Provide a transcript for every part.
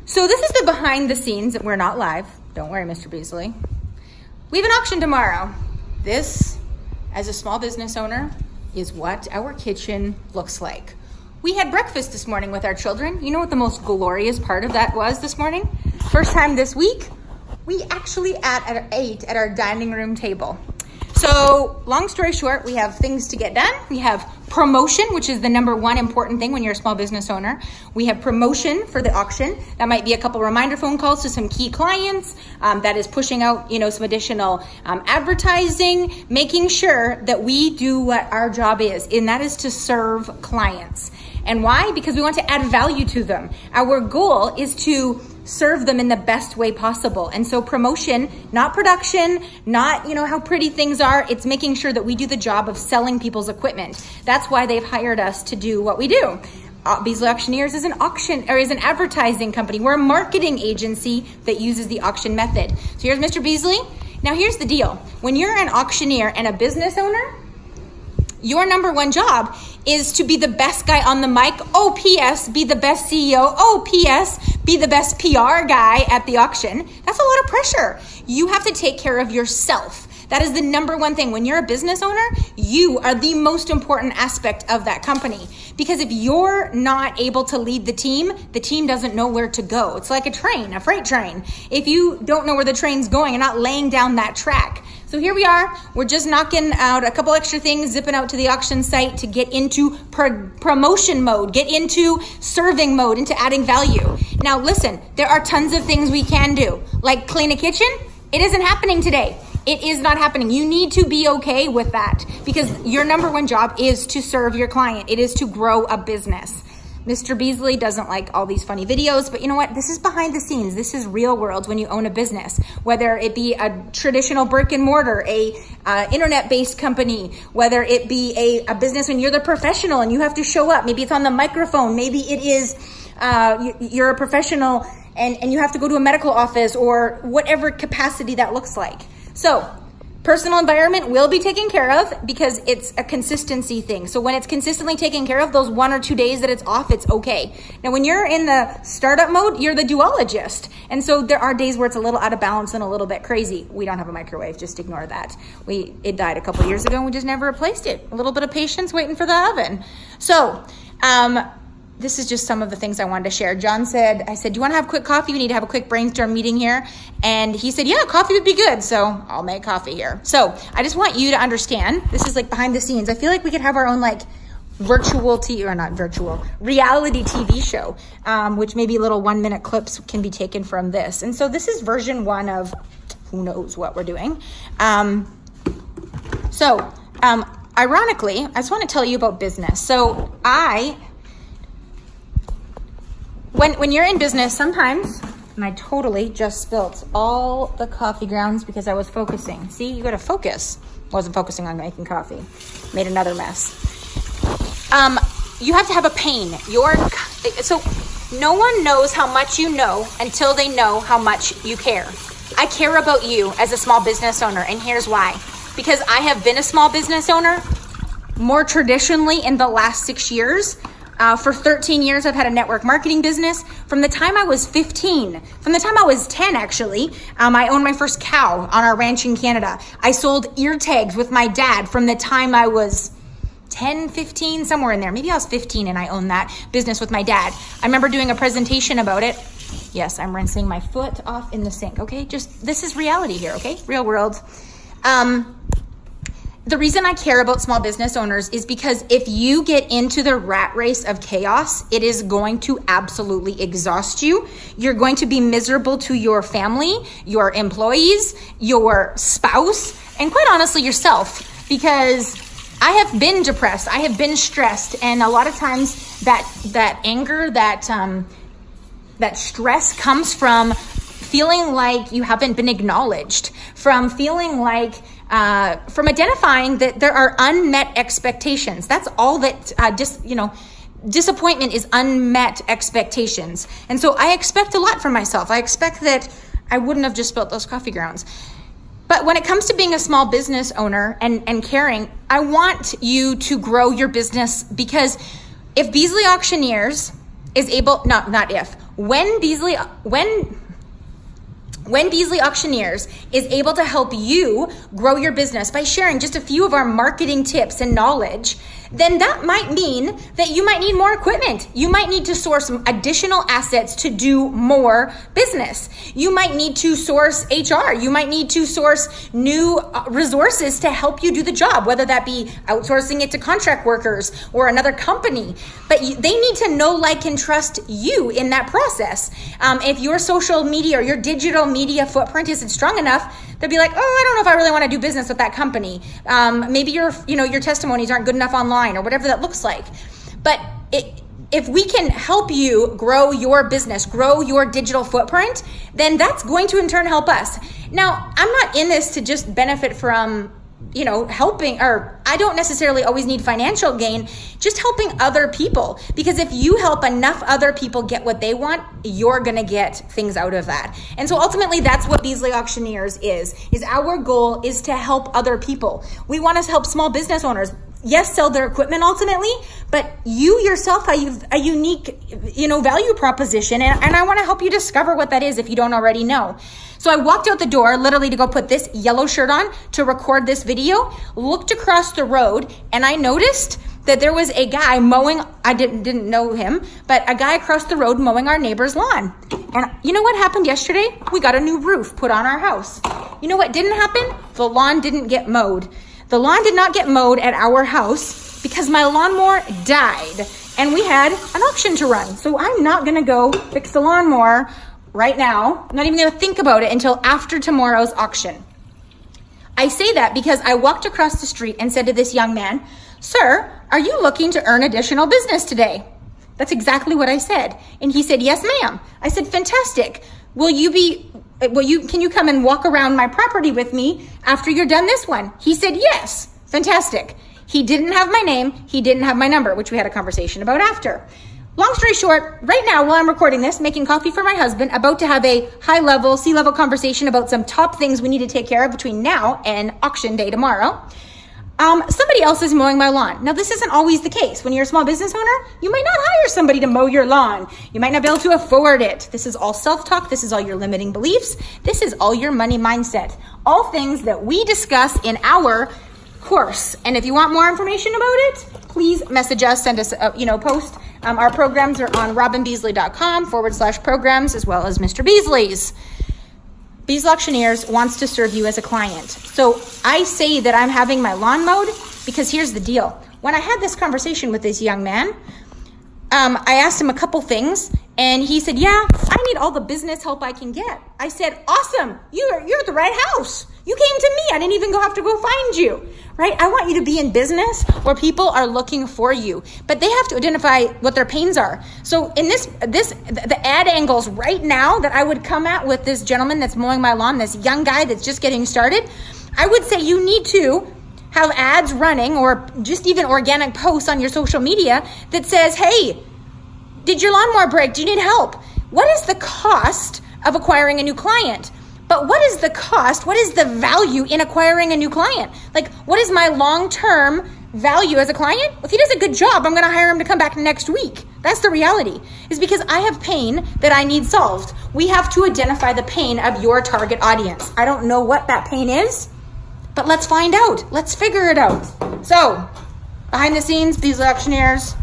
So this is the behind the scenes. We're not live. Don't worry, Mr. Beazley. We have an auction tomorrow. This, as a small business owner, is what our kitchen looks like. We had breakfast this morning with our children. You know what the most glorious part of that was this morning? First time this week, we actually ate at our dining room table. So long story short, we have things to get done. We have promotion, which is the #1 important thing when you're a small business owner. We have promotion for the auction. That might be a couple reminder phone calls to some key clients. That is pushing out, some additional advertising, making sure that we do what our job is, and that is to serve clients. And why? Because we want to add value to them. Our goal is to serve them in the best way possible. And so promotion, not production, not, how pretty things are. It's making sure that we do the job of selling people's equipment. That's why they've hired us to do what we do. Beazley Auctioneers is an advertising company. We're a marketing agency that uses the auction method. So here's Mr. Beazley. Now here's the deal. When you're an auctioneer and a business owner, your #1 job is to be the best guy on the mic. Oh, P.S., be the best CEO. Oh, P.S., be the best PR guy at the auction. That's a lot of pressure. You have to take care of yourself. That is the #1 thing. When you're a business owner, you are the most important aspect of that company. Because if you're not able to lead the team doesn't know where to go. It's like a train, a freight train. If you don't know where the train's going, you're not laying down that track. So here we are. We're just knocking out a couple extra things, zipping out to the auction site to get into promotion mode, get into serving mode, into adding value. Now listen, there are tons of things we can do, like clean a kitchen. It isn't happening today. It is not happening. You need to be okay with that because your #1 job is to serve your client. It is to grow a business. Mr. Beazley doesn't like all these funny videos, but you know what? This is behind the scenes. This is real world when you own a business, whether it be a traditional brick and mortar, a internet-based company, whether it be a business when you're the professional and you have to show up. Maybe it's on the microphone. Maybe it is you're a professional and you have to go to a medical office or whatever capacity that looks like. So personal environment will be taken care of because it's a consistency thing. So when it's consistently taken care of, those 1 or 2 days that it's off, it's okay. Now, when you're in the startup mode, you're the duologist. And so there are days where it's a little out of balance and a little bit crazy. We don't have a microwave, just ignore that. It died a couple years ago and we just never replaced it. A little bit of patience waiting for the oven. So, this is just some of the things I wanted to share. John said, I said, do you want to have a quick coffee? We need to have a quick brainstorm meeting here. And he said, yeah, coffee would be good. So I'll make coffee here. So I just want you to understand, this is like behind the scenes. I feel like we could have our own reality TV show, which maybe little 1-minute clips can be taken from this. And so this is version 1 of who knows what we're doing. Ironically, I just want to tell you about business. So when you're in business, sometimes, and I totally just spilt all the coffee grounds because I was focusing. See, you gotta focus. Wasn't focusing on making coffee. Made another mess. You have to have a pain. So no one knows how much you know until they know how much you care. I care about you as a small business owner, and here's why. Because I have been a small business owner more traditionally in the last 6 years. For 13 years, I've had a network marketing business. From the time I was 15, from the time I was 10, actually, I owned my first cow on our ranch in Canada. I sold ear tags with my dad from the time I was 10, 15, somewhere in there. Maybe I was 15 and I owned that business with my dad. I remember doing a presentation about it. Yes, I'm rinsing my foot off in the sink, okay? This is reality here, okay? Real world. The reason I care about small business owners is because if you get into the rat race of chaos, it is going to absolutely exhaust you. You're going to be miserable to your family, your employees, your spouse, and quite honestly, yourself. Because I have been depressed, I have been stressed, and a lot of times that anger, that stress comes from feeling like you haven't been acknowledged, from feeling like from identifying that there are unmet expectations. That's all that disappointment is, unmet expectations. And so I expect a lot from myself. I expect that I wouldn't have just spilt those coffee grounds. But when it comes to being a small business owner and caring, I want you to grow your business, because if Beazley Auctioneers is able, not if, When Beazley Auctioneers is able to help you grow your business by sharing just a few of our marketing tips and knowledge, then that might mean that you might need more equipment. You might need to source additional assets to do more business. You might need to source HR. You might need to source new resources to help you do the job, whether that be outsourcing it to contract workers or another company. But they need to know, like, and trust you in that process. If your social media or your digital media footprint isn't strong enough, they'll be like, oh, I don't know if I really want to do business with that company. Maybe your testimonies aren't good enough online or whatever that looks like. But if we can help you grow your business, grow your digital footprint, then that's going to in turn help us. Now, I'm not in this to just benefit from helping, or I don't necessarily always need financial gain, just helping other people. Because if you help enough other people get what they want, you're going to get things out of that. And so ultimately that's what Beazley Auctioneers is our goal is to help other people. We want to help small business owners, yes, sell their equipment ultimately, but you yourself have a unique, value proposition. And I want to help you discover what that is if you don't already know. So I walked out the door literally to go put this yellow shirt on to record this video, looked across the road, and I noticed that there was a guy mowing, I didn't know him, but a guy across the road mowing our neighbor's lawn. And you know what happened yesterday? We got a new roof put on our house. You know what didn't happen? The lawn didn't get mowed. The lawn did not get mowed at our house because my lawnmower died and we had an auction to run. So I'm not gonna go fix the lawnmower right now. I'm not even gonna think about it until after tomorrow's auction. I say that because I walked across the street and said to this young man, "Sir, are you looking to earn additional business today?" That's exactly what I said. And he said, "Yes, ma'am." I said, "Fantastic. Can you come and walk around my property with me after you're done this one?" He said, "Yes." Fantastic. He didn't have my name. He didn't have my number, which we had a conversation about after. Long story short, right now while I'm recording this, making coffee for my husband, about to have a high-level, C-level conversation about some top things we need to take care of between now and auction day tomorrow. Somebody else is mowing my lawn. Now, this isn't always the case. When you're a small business owner, you might not hire somebody to mow your lawn. You might not be able to afford it. This is all self-talk. This is all your limiting beliefs. This is all your money mindset. All things that we discuss in our course. And if you want more information about it, please message us, send us a post. Our programs are on robinbeazley.com/programs, as well as Mr. Beazley's. Beazley Auctioneers wants to serve you as a client. So I say that I'm having my lawn mowed because here's the deal. When I had this conversation with this young man, I asked him a couple things and he said, "Yeah, I need all the business help I can get." I said, "Awesome, you're at the right house. You came to me. I didn't even have to go find you," right? I want you to be in business where people are looking for you, but they have to identify what their pains are. So in the ad angles right now that I would come at with this gentleman that's mowing my lawn, this young guy that's just getting started, I would say you need to have ads running or just even organic posts on your social media that says, "Hey, did your lawnmower break? Do you need help?" What is the cost of acquiring a new client? But what is the cost? What is the value in acquiring a new client? Like, what is my long-term value as a client? If he does a good job, I'm going to hire him to come back next week. That's the reality, is because I have pain that I need solved. We have to identify the pain of your target audience. I don't know what that pain is, but let's find out. Let's figure it out. So, behind the scenes, Beazley Auctioneers,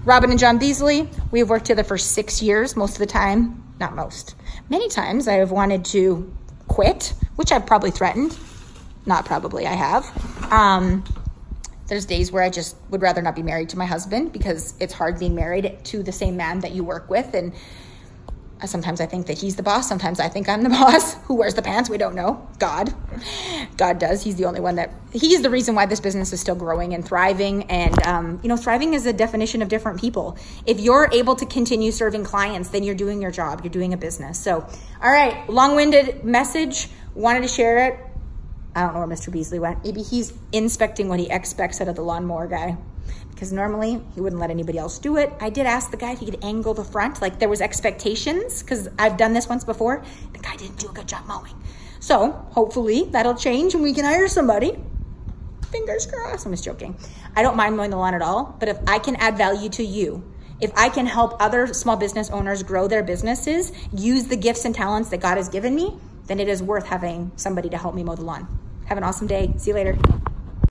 Robin and John Beazley. We have worked together for 6 years, most of the time. Not most. Many times I have wanted to quit, which I've probably threatened. Not probably, I have. There's days where I just would rather not be married to my husband because it's hard being married to the same man that you work with. And sometimes I think that he's the boss. Sometimes I think I'm the boss. Who wears the pants? We don't know. God does. He's the only one he's the reason why this business is still growing and thriving. And, thriving is a definition of different people. If you're able to continue serving clients, then you're doing your job. You're doing a business. So, all right, long-winded message. Wanted to share it. I don't know where Mr. Beazley went. Maybe he's inspecting what he expects out of the lawnmower guy, because normally he wouldn't let anybody else do it. I did ask the guy if he could angle the front, like there was expectations, because I've done this once before. The guy didn't do a good job mowing. So hopefully that'll change and we can hire somebody. Fingers crossed. I'm just joking. I don't mind mowing the lawn at all, but if I can add value to you If I can help other small business owners grow their businesses, use the gifts and talents that God has given me, then it is worth having somebody to help me mow the lawn. Have an awesome day. See you later.